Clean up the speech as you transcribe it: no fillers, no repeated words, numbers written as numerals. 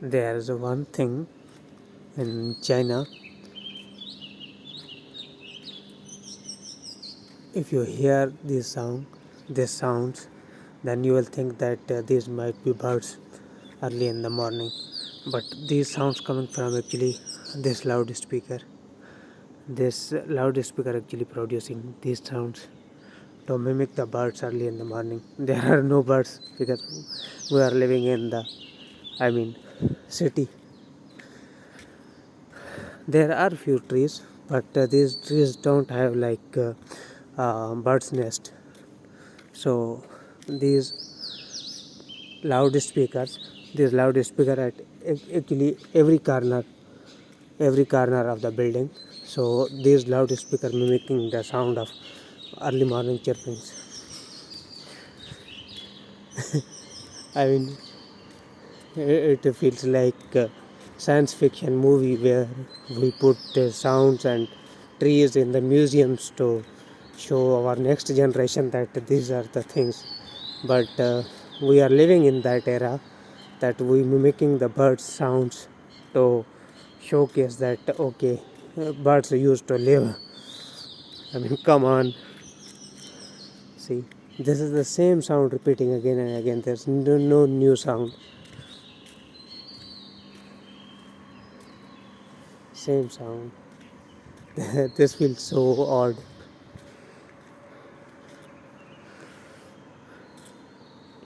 There's one thing in China. If you hear these sounds, then you will think that these might be birds early in the morning. But these sounds coming from actually this loudspeaker. This loudspeaker actually producing these sounds to mimic the birds early in the morning. There are no birds because we are living in the, I mean, city. There are few trees, but these trees don't have like bird's nest. So these loudspeakers, this loudspeaker at actually every corner of the building. So these loudspeaker mimicking the sound of early morning chirpings. I mean, it feels like a science fiction movie where we put sounds and trees in the museums to show our next generation that these are the things. But we are living in that era that we mimicking the birds sounds to showcase that okay, birds used to live. I mean, come on, see, this is the same sound repeating again and again. There's no new sound, same sound. This feels so odd.